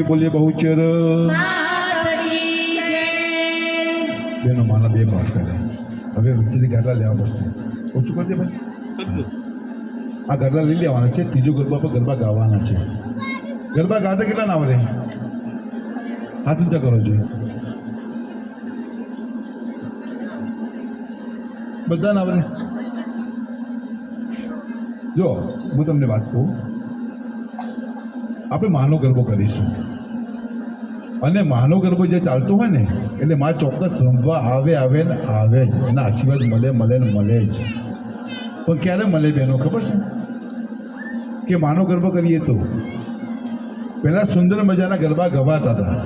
બોલીએ બહુચર બેનો માના બે પાઠ કરે. હવે વચ્ચેથી ગાડલા લેવા પડશે. ઓછું કરી દે ભાઈ. આ ગાડલા લઈ લેવાના છે. ત્રીજો ગરબા પર ગરબા ગાવાના છે. ગરબા ગાતા કેટલા ના આવડે? હાથ ઊંચા કરો છો. બધા ના આવડે? જો હું તમને વાત કહું, આપણે માનો ગરબો કરીશું અને માનો ગરબો જે ચાલતો હોય ને એટલે માં ચોક્કસ રમવા આવે ને આવે જ. એના આશીર્વાદ મળે ને મળે જ. પણ ક્યારે મળે બહેનો ખબર છે? કે માનો ગરબો કરીએ તો પહેલાં સુંદર મજાના ગરબા ગવાતા હતા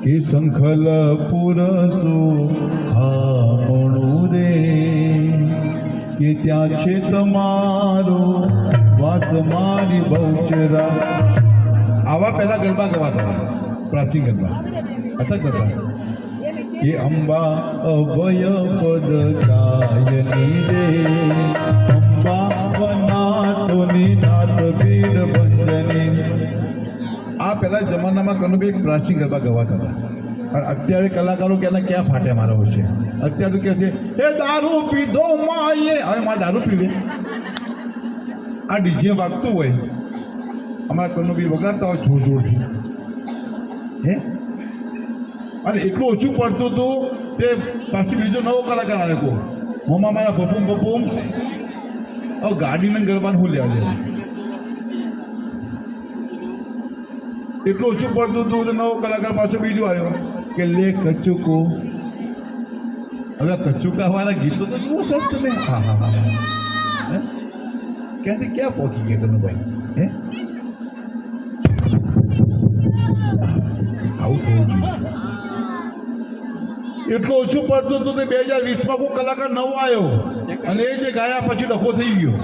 કે શંખલ પુરસો હામણું રે કે ત્યાં છે તમારો વાસ મારી બહુચરા. આવા પહેલા ગરબા ગવાતા હતા, પ્રાચીન ગરબા હતા કરતા. એ અંબા અભય પદ ગાયની રે અંબા વનાથોની નાથ બીડ બંધની. આ પહેલા જમાનામાં કનુભાઈ પ્રાચીન ગરબા ગવાતા હતા. અને અત્યારે કલાકારો ક્યાં ફાટ્યા મારા છે. અત્યારે તો કહે છે એ દારૂ પીધો માએ. હવે માં દારૂ પીવે. આ ડીજે વાગતું હોય, અમારા કનુભાઈ વગાડતા હોય જોર જોરથી. હે અને એટલું ઓછું પડતું હતું તે પાછી બીજો નવો કલાકાર આવ્યો. મોમાં મારા બપુમ હવે ગાડીને ગરબાને હું લેવા જાય. એટલું ઓછું પડતું હતું તો નવો કલાકાર પાછો બીજો આવ્યો કે લે કચુકો. હવે કચુકાવાળા ગીતો તો જુઓ સર તમે. હા હા હા ક્યાંથી ક્યાં પહોંચી ગયા કનુભાઈ? હે આવું થવું જોઈએ. એટલું ઓછું પડતું હતું તે 2020માં કોઈ કલાકાર નવો આવ્યો અને એ જે ગાયા પછી ડખો થઈ ગયો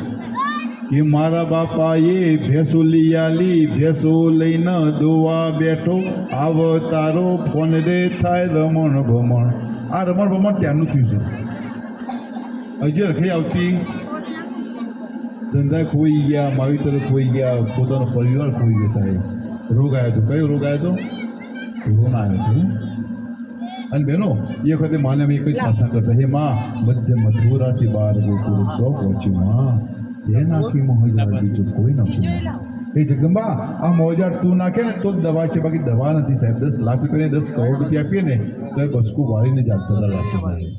કે મારા બાપાએ ભેંસો લઈ આલી, ભેંસો લઈને દોવા બેઠો, આવ તારો ફોન રે થાય રમણ ભમણ. આ રમણ ભમણ ત્યાંનું થયું છે. હજી રખી આવતી. ધંધા ખોઈ ગયા, માવિતર ખોઈ ગયા, પોતાનો પરિવાર ખોઈ ગયો. સાહેબ રોગ આવ્યો હતો. કયો રોગ આવ્યો હતો? કોરોના આવ્યો હતો. અને બહેનો એ વખતે માને અમે એક જ પ્રાર્થના કરતા, હે માં મધ્ય મથુરાથી બહાર ગોકુળ તો પહોંચ્યું માં, એ નાખી મોહજાર બીજું કોઈ નાખ્યું. એ જગદંબા આ મોહજાર તું નાખે ને તો જ દવા છે, બાકી દવા નથી સાહેબ. 10 લાખ રૂપિયા 10 કરોડ રૂપિયા આપીએ ને તો એ બસકું વાળીને જ આપતા લાગશે સાહેબ.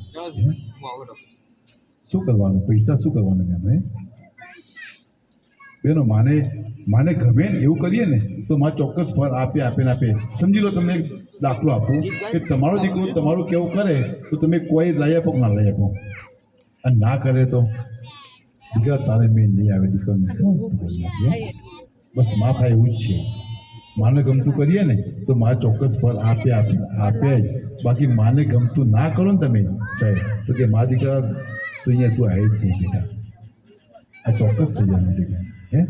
શું કરવાનું? પૈસા શું કરવાનું અમે? બેનો માને ગમે ને એવું કરીએ ને તો માં ચોક્કસ ફળ આપે. સમજી લો, તમને એક દાખલો આપું કે તમારો દીકરો તમારું કેવું કરે તો તમે કોઈ લઈ આપો ના લઈ આપો, અને ના કરે તો દીકરા તારે મેં નહીં આવે દીકરાને. બસ માં થાય એવું જ છે. માને ગમતું કરીએ ને તો માં ચોક્કસ ફળ આપે જ. બાકી માને ગમતું ના કરો ને તમે સાહેબ તો કે મા દીકરા તો અહીંયા તું આવી જ નહીં બેટા. આ ચોક્કસ થઈ જાય દીકરા. હે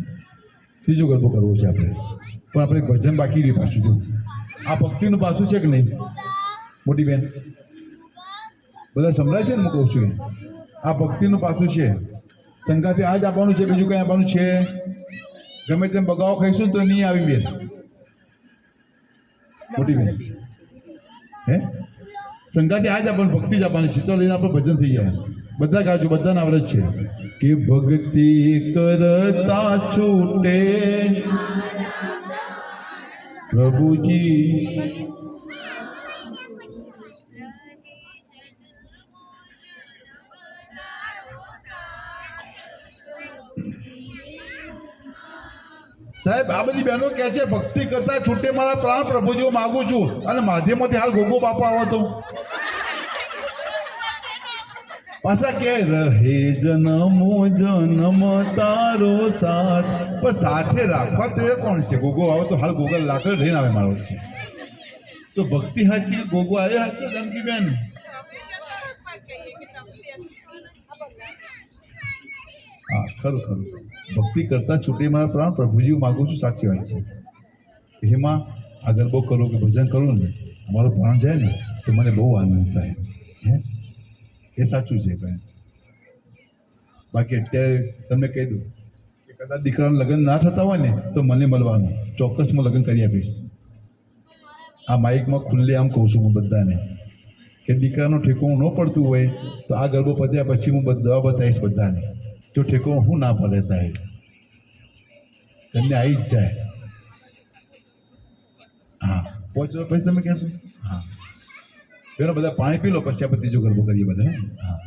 ત્રીજો ગરબો કરવો છે આપણે, પણ આપણે ભજન બાકી રહી પાછું. જો આ ભક્તિનું પાછું છે કે નહીં મોટી બેન? બધા સંભળાય છે ને? હું કહું છું આ ભક્તિનું પાછું છે. સંગાથી આ જ આપવાનું છે, બીજું કંઈ આપવાનું છે? ગમે તેમ બગાવો ખાઈશું તો નહીં આવી બેન મોટી બેન. હે સંગાથી આ જ આપવાનું, ભક્તિ જ આપવાની છે. ચાલો એને આપણે ભજન થઈ જાય. બધા ગાજો, બધાને આવડે છે કે ભક્તિ કરતા છૂટે પ્રભુજી સાહેબ. આ બધી બહેનો કહે છે ભક્તિ કરતા છૂટે મારા પ્રાણ પ્રભુજીઓ માગું છું, અને માધ્યમમાંથી હાલ ગોગો બાપા આવો તો પાછા કે રહે જન્મ તારો સાથ. પણ સાથે રાખવા તે કોણ છે? ગોગો આવે તો હાલ ગોગલ લાકડ લઈને આવે મારો છે. તો ભક્તિ હાચી ગોગો આવે હાચી જાનકી બેન? હા ખરું. ભક્તિ કરતા છૂટે મારા પ્રાણ પ્રભુજી માગું છું, સાચી વાત છે. એમાં આ ગરબો કરો કે ભજન કરો ને અમારો પ્રાણ જાય ને તો મને બહુ આનંદ સાહેબ. હે એ સાચું છે ભાઈ. બાકી અત્યારે તમને કહી દઉં કે કદાચ દીકરાનું લગ્ન ના થતા હોય ને તો મને મળવાનું, ચોક્કસ હું લગ્ન કરી આપીશ. આ માઇકમાં ખુલ્લે આમ કહું છું હું બધાને કે દીકરાનો ઠેકોણું ન પડતું હોય તો આ ગરબો પત્યા પછી હું દવા બતાવીશ બધાને જો ઠેકોણું હું ના પડે સાહેબ તમને આવી જ જાય. હા પહોંચો પછી તમે કહેશો. હા પેલો બધા પાણી પી લો પછી આપણે ત્રીજો ગરબો કરીએ બધા. હા